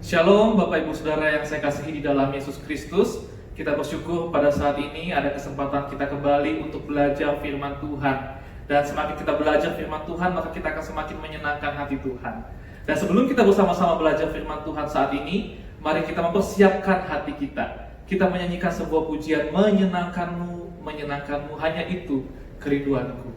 Shalom Bapak Ibu Saudara yang saya kasihi di dalam Yesus Kristus. Kita bersyukur pada saat ini ada kesempatan kita kembali untuk belajar firman Tuhan. Dan semakin kita belajar firman Tuhan, maka kita akan semakin menyenangkan hati Tuhan. Dan sebelum kita bersama-sama belajar firman Tuhan saat ini, mari kita mempersiapkan hati kita. Kita menyanyikan sebuah pujian, menyenangkanmu, menyenangkanmu, hanya itu kerinduanku.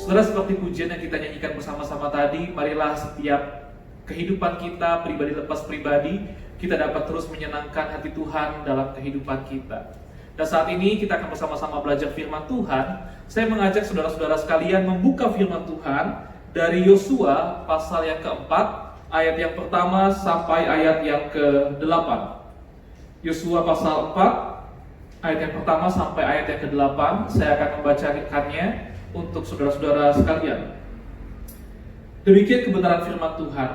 Saudara, seperti pujian yang kita nyanyikan bersama-sama tadi, marilah setiap kehidupan kita, pribadi lepas pribadi, kita dapat terus menyenangkan hati Tuhan dalam kehidupan kita. Dan saat ini kita akan bersama-sama belajar firman Tuhan. Saya mengajak saudara-saudara sekalian membuka firman Tuhan dari Yosua pasal yang keempat, ayat yang pertama sampai ayat yang ke-8. Yosua pasal 4, ayat yang pertama sampai ayat yang ke-8. Saya akan membacakannya untuk saudara-saudara sekalian. Demikian kebenaran firman Tuhan.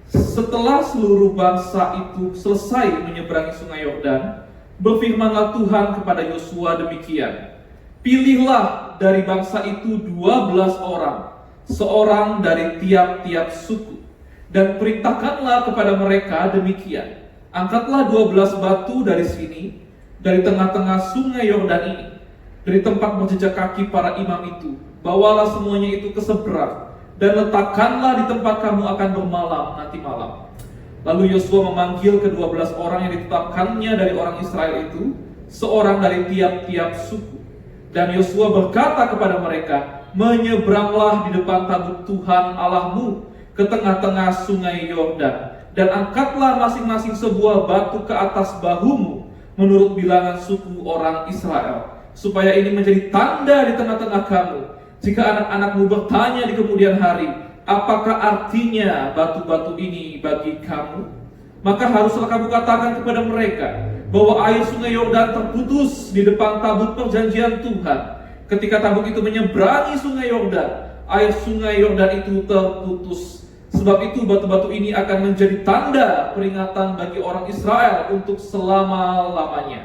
Setelah seluruh bangsa itu selesai menyeberangi sungai Yordan, berfirmanlah Tuhan kepada Yosua demikian: pilihlah dari bangsa itu 12 orang, seorang dari tiap-tiap suku, dan perintahkanlah kepada mereka demikian: angkatlah 12 batu dari sini, dari tengah-tengah sungai Yordan ini, dari tempat berjejak kaki para imam itu, bawalah semuanya itu ke seberang, dan letakkanlah di tempat kamu akan bermalam nanti malam. Lalu Yosua memanggil ke-12 orang yang ditetapkannya dari orang Israel itu, seorang dari tiap-tiap suku. Dan Yosua berkata kepada mereka, menyeberanglah di depan tabut Tuhan Allahmu ke tengah-tengah sungai Yordan, dan angkatlah masing-masing sebuah batu ke atas bahumu menurut bilangan suku orang Israel, supaya ini menjadi tanda di tengah-tengah kamu. Jika anak-anakmu bertanya di kemudian hari, apakah artinya batu-batu ini bagi kamu? Maka haruslah kamu katakan kepada mereka bahwa air sungai Yordan terputus di depan tabut perjanjian Tuhan. Ketika tabut itu menyeberangi sungai Yordan, air sungai Yordan itu terputus. Sebab itu batu-batu ini akan menjadi tanda peringatan bagi orang Israel untuk selama-lamanya.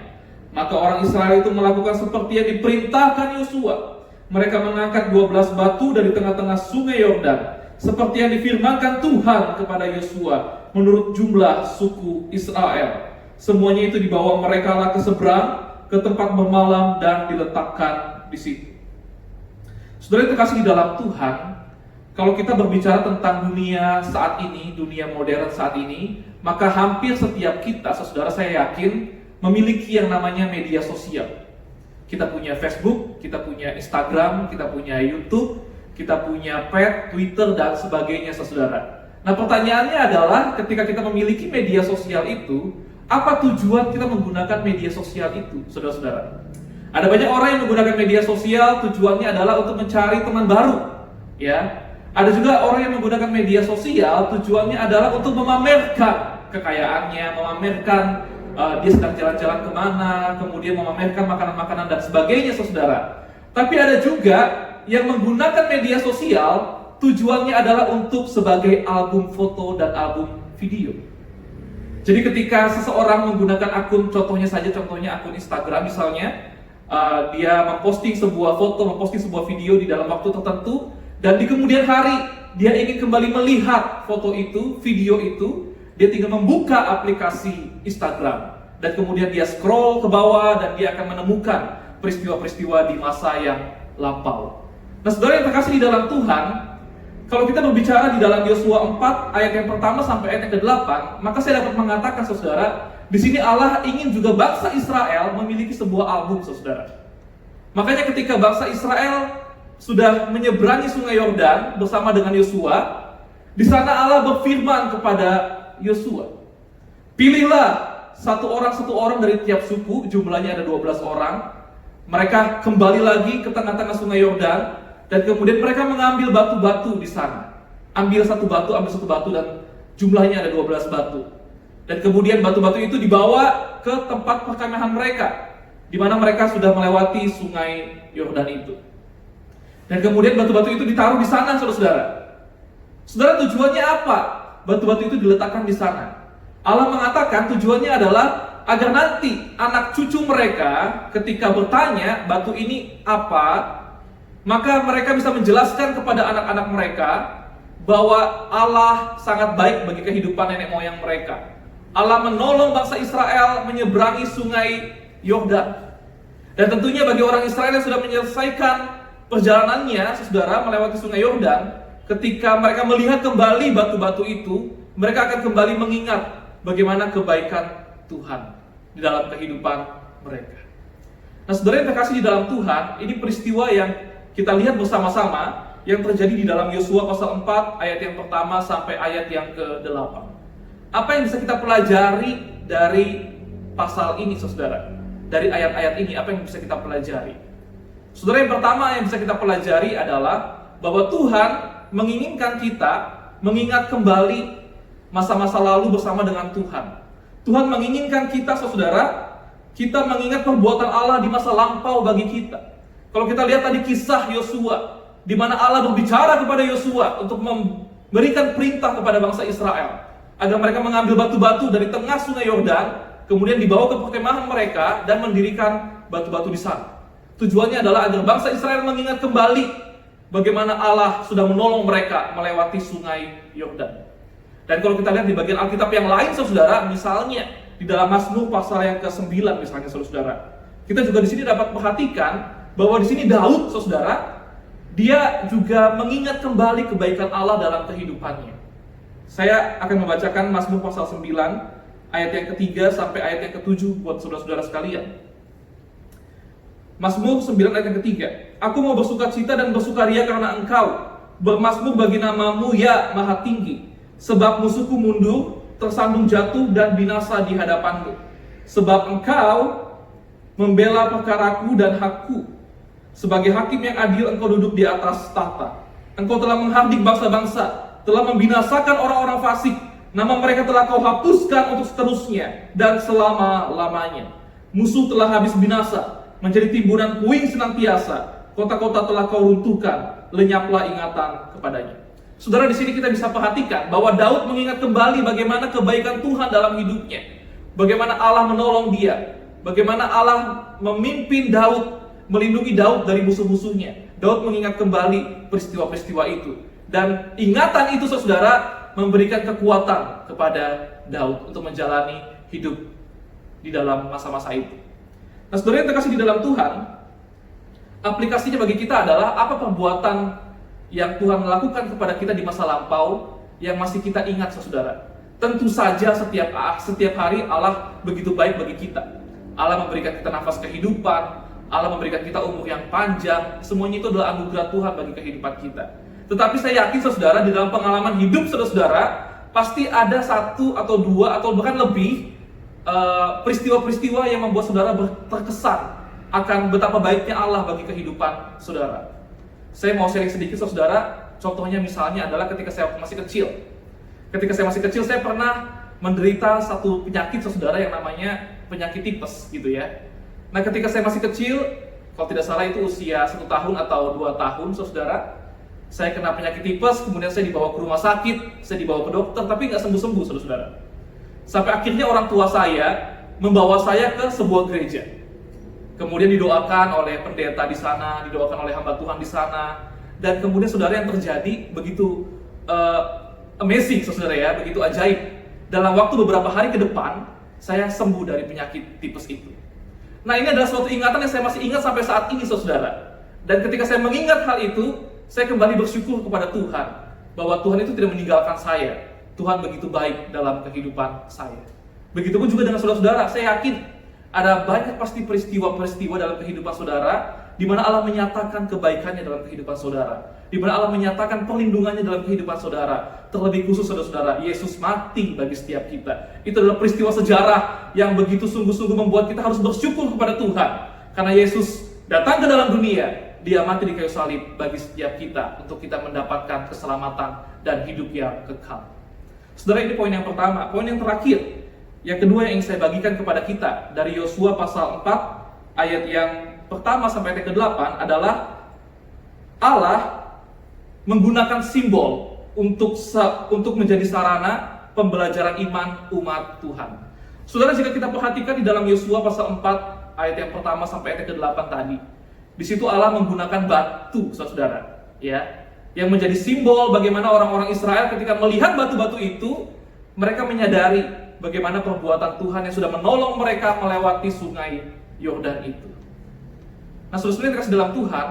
Maka orang Israel itu melakukan seperti yang diperintahkan Yosua. Mereka mengangkat 12 batu dari tengah-tengah sungai Yordan, seperti yang difirmankan Tuhan kepada Yosua menurut jumlah suku Israel. Semuanya itu dibawa mereka lah ke seberang, ke tempat bermalam, dan diletakkan di situ. Saudara yang terkasih di dalam Tuhan, kalau kita berbicara tentang dunia saat ini, dunia modern saat ini, maka hampir setiap kita, saudara, saya yakin memiliki yang namanya media sosial. Kita punya Facebook, kita punya Instagram, kita punya YouTube, kita punya Pet, Twitter, dan sebagainya, saudara. Nah, pertanyaannya adalah ketika kita memiliki media sosial itu, apa tujuan kita menggunakan media sosial itu, saudara-saudara? Ada banyak orang yang menggunakan media sosial tujuannya adalah untuk mencari teman baru, ya. Ada juga orang yang menggunakan media sosial tujuannya adalah untuk memamerkan kekayaannya, memamerkan dia sedang jalan-jalan kemana, kemudian memamerkan makanan-makanan dan sebagainya, saudara. Tapi ada juga yang menggunakan media sosial tujuannya adalah untuk sebagai album foto dan album video. Jadi ketika seseorang menggunakan akun, contohnya akun Instagram misalnya, dia memposting sebuah foto, memposting sebuah video di dalam waktu tertentu, dan di kemudian hari dia ingin kembali melihat foto itu, video itu, dia tinggal membuka aplikasi Instagram dan kemudian dia scroll ke bawah dan dia akan menemukan peristiwa-peristiwa di masa yang lampau. Nah, saudara yang terkasih di dalam Tuhan, kalau kita berbicara di dalam Yosua 4 ayat yang pertama sampai ayat yang ke-8, maka saya dapat mengatakan, saudara, di sini Allah ingin juga bangsa Israel memiliki sebuah album, saudara. Makanya ketika bangsa Israel sudah menyeberangi sungai Yordan bersama dengan Yosua, di sana Allah berfirman kepada Yosua, pilihlah satu orang dari tiap suku, jumlahnya ada 12 orang. Mereka kembali lagi ke tengah-tengah sungai Yordan, dan kemudian mereka mengambil batu-batu di sana. Ambil satu batu, dan jumlahnya ada 12 batu. Dan kemudian batu-batu itu dibawa ke tempat perkemahan mereka, di mana mereka sudah melewati sungai Yordan itu. Dan kemudian batu-batu itu ditaruh di sana, saudara-saudara. Saudara, tujuannya apa? Batu-batu itu diletakkan di sana. Allah mengatakan tujuannya adalah agar nanti anak cucu mereka ketika bertanya batu ini apa, maka mereka bisa menjelaskan kepada anak-anak mereka bahwa Allah sangat baik bagi kehidupan nenek moyang mereka. Allah menolong bangsa Israel menyeberangi sungai Yordan. Dan tentunya bagi orang Israel yang sudah menyelesaikan perjalanannya, saudara, melewati sungai Yordan, ketika mereka melihat kembali batu-batu itu, mereka akan kembali mengingat bagaimana kebaikan Tuhan di dalam kehidupan mereka. Nah, saudara yang terkasih di dalam Tuhan, ini peristiwa yang kita lihat bersama-sama yang terjadi di dalam Yosua pasal 4 ayat yang pertama sampai ayat yang ke-8. Apa yang bisa kita pelajari dari pasal ini, saudara? Dari ayat-ayat ini, apa yang bisa kita pelajari? Saudara, yang pertama yang bisa kita pelajari adalah bahwa Tuhan menginginkan kita mengingat kembali masa-masa lalu bersama dengan Tuhan. Tuhan menginginkan kita, saudara, kita mengingat perbuatan Allah di masa lampau bagi kita. Kalau kita lihat tadi kisah Yosua, di mana Allah berbicara kepada Yosua untuk memberikan perintah kepada bangsa Israel agar mereka mengambil batu-batu dari tengah sungai Yordan, kemudian dibawa ke perkemahan mereka dan mendirikan batu-batu di sana. Tujuannya adalah agar bangsa Israel mengingat kembali bagaimana Allah sudah menolong mereka melewati sungai Yordan. Dan kalau kita lihat di bagian Alkitab yang lain, saudara, misalnya di dalam Mazmur pasal yang ke-9 misalnya, saudara, kita juga di sini dapat perhatikan bahwa di sini Daud, saudara, dia juga mengingat kembali kebaikan Allah dalam kehidupannya. Saya akan membacakan Mazmur pasal 9 ayat yang ke-3 sampai ayat yang ke-7 buat saudara-saudara sekalian. Mazmur 9 ayat yang ke-3. Aku mau bersukacita dan bersukaria karena Engkau, bermazmur bagi namamu ya Maha Tinggi. Sebab musuhku mundur, tersandung jatuh dan binasa di hadapanku. Sebab Engkau membela perkaraku dan hakku. Sebagai hakim yang adil Engkau duduk di atas tahta. Engkau telah menghardik bangsa-bangsa, telah membinasakan orang-orang fasik. Nama mereka telah Kau hapuskan untuk seterusnya dan selama-lamanya. Musuh telah habis binasa, menjadi timbunan puing senantiasa. Kota-kota telah Kau runtuhkan, lenyaplah ingatan kepadanya. Saudara, di sini kita bisa perhatikan bahwa Daud mengingat kembali bagaimana kebaikan Tuhan dalam hidupnya. Bagaimana Allah menolong dia. Bagaimana Allah memimpin Daud, melindungi Daud dari musuh-musuhnya. Daud mengingat kembali peristiwa-peristiwa itu. Dan ingatan itu, saudara, memberikan kekuatan kepada Daud untuk menjalani hidup di dalam masa-masa itu. Nah, saudara yang terkasih di dalam Tuhan, aplikasinya bagi kita adalah apa perbuatan yang Tuhan lakukan kepada kita di masa lampau yang masih kita ingat, saudara. Tentu saja setiap hari Allah begitu baik bagi kita. Allah memberikan kita nafas kehidupan, Allah memberikan kita umur yang panjang. Semuanya itu adalah anugerah Tuhan bagi kehidupan kita. Tetapi saya yakin saudara, di dalam pengalaman hidup saudara, pasti ada satu atau dua atau bahkan lebih peristiwa-peristiwa yang membuat saudara terkesan akan betapa baiknya Allah bagi kehidupan saudara. Saya mau sharing sedikit saudara. Contohnya misalnya adalah ketika saya masih kecil. Ketika saya masih kecil, saya pernah menderita satu penyakit saudara yang namanya penyakit tipes gitu ya. Nah, ketika saya masih kecil, kalau tidak salah itu usia 1 tahun atau 2 tahun saudara, saya kena penyakit tipes, kemudian saya dibawa ke rumah sakit, saya dibawa ke dokter, tapi nggak sembuh-sembuh saudara. Sampai akhirnya orang tua saya membawa saya ke sebuah gereja. Kemudian didoakan oleh pendeta di sana, didoakan oleh hamba Tuhan di sana, dan kemudian saudara yang terjadi begitu amazing saudara ya, begitu ajaib. Dalam waktu beberapa hari ke depan, saya sembuh dari penyakit tipes itu. Nah, ini adalah suatu ingatan yang saya masih ingat sampai saat ini saudara. Dan ketika saya mengingat hal itu, saya kembali bersyukur kepada Tuhan bahwa Tuhan itu tidak meninggalkan saya. Tuhan begitu baik dalam kehidupan saya. Begitupun juga dengan saudara-saudara, saya yakin ada banyak pasti peristiwa-peristiwa dalam kehidupan saudara di mana Allah menyatakan kebaikannya dalam kehidupan saudara, di mana Allah menyatakan perlindungannya dalam kehidupan saudara. Terlebih khusus saudara-saudara, Yesus mati bagi setiap kita. Itu adalah peristiwa sejarah yang begitu sungguh-sungguh membuat kita harus bersyukur kepada Tuhan. Karena Yesus datang ke dalam dunia, Dia mati di kayu salib bagi setiap kita untuk kita mendapatkan keselamatan dan hidup yang kekal. Saudara, ini poin yang pertama. Poin yang terakhir, yang kedua yang ingin saya bagikan kepada kita dari Yosua pasal 4 ayat yang pertama sampai ayat ke-8 adalah Allah menggunakan simbol untuk menjadi sarana pembelajaran iman umat Tuhan. Saudara, jika kita perhatikan di dalam Yosua pasal 4 ayat yang pertama sampai ayat ke-8 tadi, di situ Allah menggunakan batu, saudara, ya, yang menjadi simbol bagaimana orang-orang Israel ketika melihat batu-batu itu, mereka menyadari bagaimana perbuatan Tuhan yang sudah menolong mereka melewati sungai Yordan itu. Nah, saudara-saudara yang dikasih dalam Tuhan,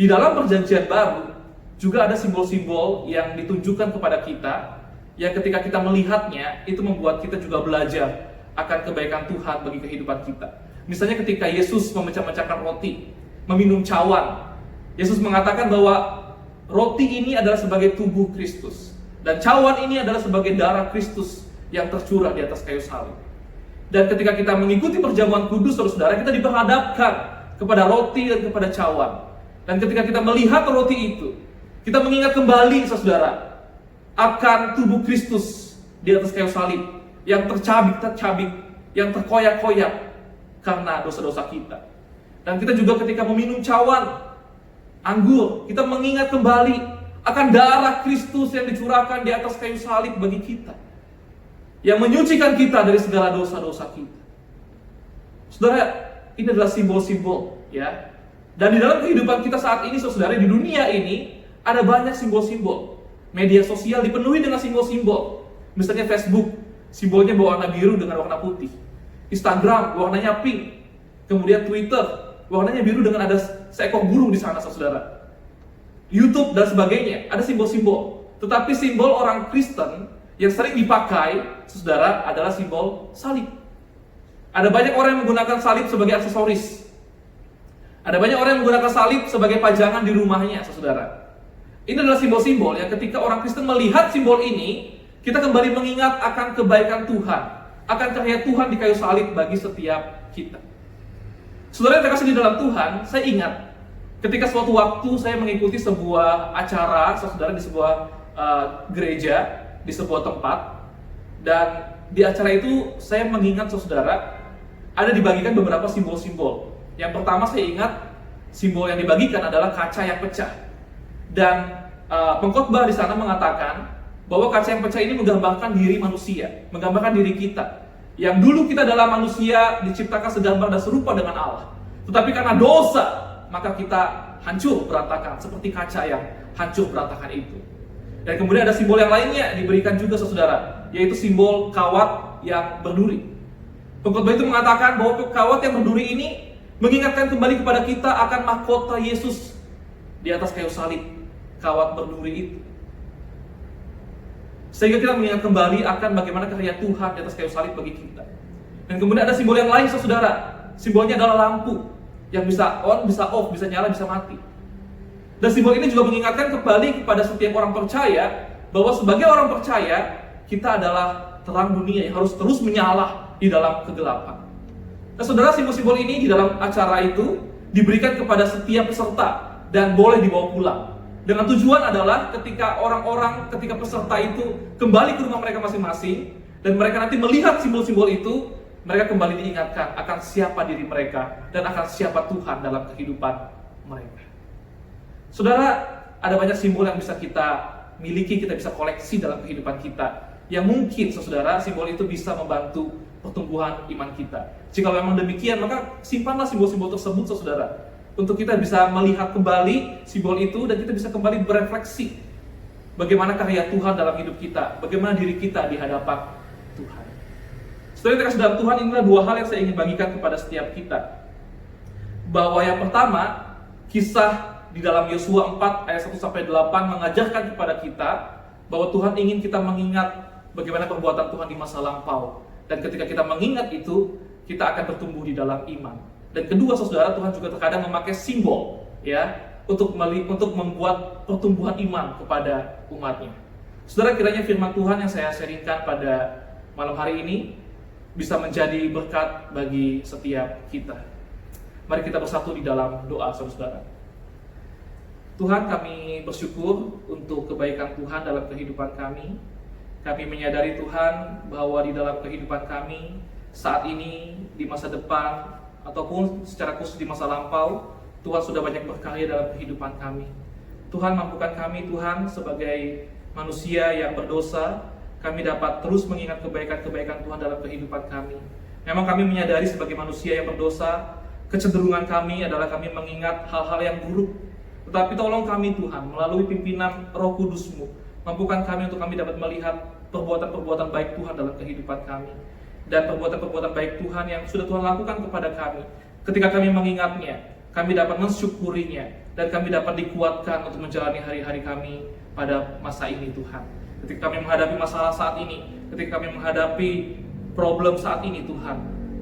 di dalam perjanjian baru juga ada simbol-simbol yang ditunjukkan kepada kita, yang ketika kita melihatnya, itu membuat kita juga belajar akan kebaikan Tuhan bagi kehidupan kita. Misalnya ketika Yesus memecah-mecahkan roti, meminum cawan, Yesus mengatakan bahwa roti ini adalah sebagai tubuh Kristus, dan cawan ini adalah sebagai darah Kristus yang tercurah di atas kayu salib. Dan ketika kita mengikuti perjamuan kudus, saudara, kita diperhadapkan kepada roti dan kepada cawan. Dan ketika kita melihat roti itu, kita mengingat kembali, saudara, akan tubuh Kristus di atas kayu salib yang tercabik, yang terkoyak-koyak karena dosa-dosa kita. Dan kita juga ketika meminum cawan anggur, kita mengingat kembali akan darah Kristus yang dicurahkan di atas kayu salib bagi kita, yang menyucikan kita dari segala dosa-dosa kita. Saudara, ini adalah simbol-simbol, ya. Dan di dalam kehidupan kita saat ini, saudara, di dunia ini ada banyak simbol-simbol. Media sosial dipenuhi dengan simbol-simbol. Misalnya Facebook, simbolnya berwarna biru dengan warna putih. Instagram, warnanya pink. Kemudian Twitter, warnanya biru dengan ada seekor burung di sana, saudara. YouTube dan sebagainya, ada simbol-simbol. Tetapi simbol orang Kristen yang sering dipakai, saudara, adalah simbol salib. Ada banyak orang yang menggunakan salib sebagai aksesoris. Ada banyak orang yang menggunakan salib sebagai pajangan di rumahnya, saudara. Ini adalah simbol-simbol yang ketika orang Kristen melihat simbol ini, kita kembali mengingat akan kebaikan Tuhan, akan karya Tuhan di kayu salib bagi setiap kita. Saudara yang terkasih di dalam Tuhan, saya ingat ketika suatu waktu saya mengikuti sebuah acara, saudara, di sebuah gereja, di sebuah tempat, dan di acara itu saya mengingat, saudara, ada dibagikan beberapa simbol-simbol. Yang pertama saya ingat simbol yang dibagikan adalah kaca yang pecah. Dan pengkhotbah di sana mengatakan bahwa kaca yang pecah ini menggambarkan diri manusia, menggambarkan diri kita. Yang dulu kita adalah manusia diciptakan segambar dan serupa dengan Allah. Tetapi karena dosa, maka kita hancur berantakan seperti kaca yang hancur berantakan itu. Dan kemudian ada simbol yang lainnya diberikan juga, saudara, yaitu simbol kawat yang berduri. Pengkhotbah itu mengatakan bahwa kawat yang berduri ini mengingatkan kembali kepada kita akan mahkota Yesus di atas kayu salib, kawat berduri itu. Sehingga kita mengingat kembali akan bagaimana karya Tuhan di atas kayu salib bagi kita. Dan kemudian ada simbol yang lain, saudara. Simbolnya adalah lampu yang bisa on, bisa off, bisa nyala, bisa mati. Dan simbol ini juga mengingatkan kembali kepada setiap orang percaya bahwa sebagai orang percaya kita adalah terang dunia yang harus terus menyala di dalam kegelapan. Nah, saudara, simbol-simbol ini di dalam acara itu diberikan kepada setiap peserta dan boleh dibawa pulang. Dengan tujuan adalah ketika peserta itu kembali ke rumah mereka masing-masing dan mereka nanti melihat simbol-simbol itu, mereka kembali diingatkan akan siapa diri mereka dan akan siapa Tuhan dalam kehidupan mereka. Saudara, ada banyak simbol yang bisa kita miliki, kita bisa koleksi dalam kehidupan kita. Yang mungkin, saudara, simbol itu bisa membantu pertumbuhan iman kita. Jika memang demikian, maka simpanlah simbol-simbol tersebut, saudara, untuk kita bisa melihat kembali simbol itu dan kita bisa kembali berefleksi bagaimana karya Tuhan dalam hidup kita, bagaimana diri kita di hadapan Tuhan. Saudara yang kasih dalam Tuhan, inilah dua hal yang saya ingin bagikan kepada setiap kita. Bahwa yang pertama, kisah di dalam Yosua 4 ayat 1-8 mengajarkan kepada kita bahwa Tuhan ingin kita mengingat bagaimana perbuatan Tuhan di masa lampau. Dan ketika kita mengingat itu, kita akan bertumbuh di dalam iman. Dan kedua, saudara, Tuhan juga terkadang memakai simbol ya untuk membuat pertumbuhan iman kepada umatnya. Saudara, kiranya firman Tuhan yang saya sharingkan pada malam hari ini bisa menjadi berkat bagi setiap kita. Mari kita bersatu di dalam doa, saudara. Tuhan, kami bersyukur untuk kebaikan Tuhan dalam kehidupan kami. Kami menyadari, Tuhan, bahwa di dalam kehidupan kami saat ini, di masa depan, ataupun secara khusus di masa lampau, Tuhan sudah banyak berkarya dalam kehidupan kami. Tuhan, mampukan kami, Tuhan, sebagai manusia yang berdosa, kami dapat terus mengingat kebaikan-kebaikan Tuhan dalam kehidupan kami. Memang kami menyadari sebagai manusia yang berdosa, kecenderungan kami adalah kami mengingat hal-hal yang buruk. Tetapi tolong kami, Tuhan, melalui pimpinan Roh Kudus-Mu, mampukan kami untuk kami dapat melihat perbuatan-perbuatan baik Tuhan dalam kehidupan kami. Dan perbuatan-perbuatan baik Tuhan yang sudah Tuhan lakukan kepada kami. Ketika kami mengingatnya, kami dapat mensyukurinya, dan kami dapat dikuatkan untuk menjalani hari-hari kami pada masa ini, Tuhan. Ketika kami menghadapi masalah saat ini, ketika kami menghadapi problem saat ini, Tuhan,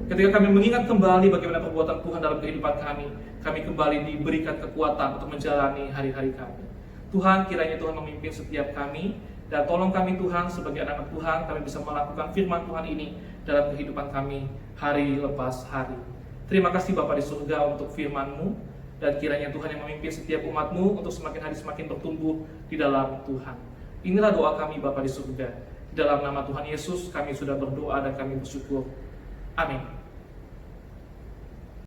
ketika kami mengingat kembali bagaimana perbuatan Tuhan dalam kehidupan kami kembali diberikan kekuatan untuk menjalani hari-hari kami. Tuhan, kiranya Tuhan memimpin setiap kami, dan tolong kami, Tuhan, sebagai anak Tuhan, kami bisa melakukan firman Tuhan ini dalam kehidupan kami hari lepas hari. Terima kasih Bapa di surga untuk firman-Mu, dan kiranya Tuhan yang memimpin setiap umat-Mu untuk semakin hari semakin bertumbuh di dalam Tuhan. Inilah doa kami Bapa di surga. Di dalam nama Tuhan Yesus kami sudah berdoa dan kami bersyukur. Amin.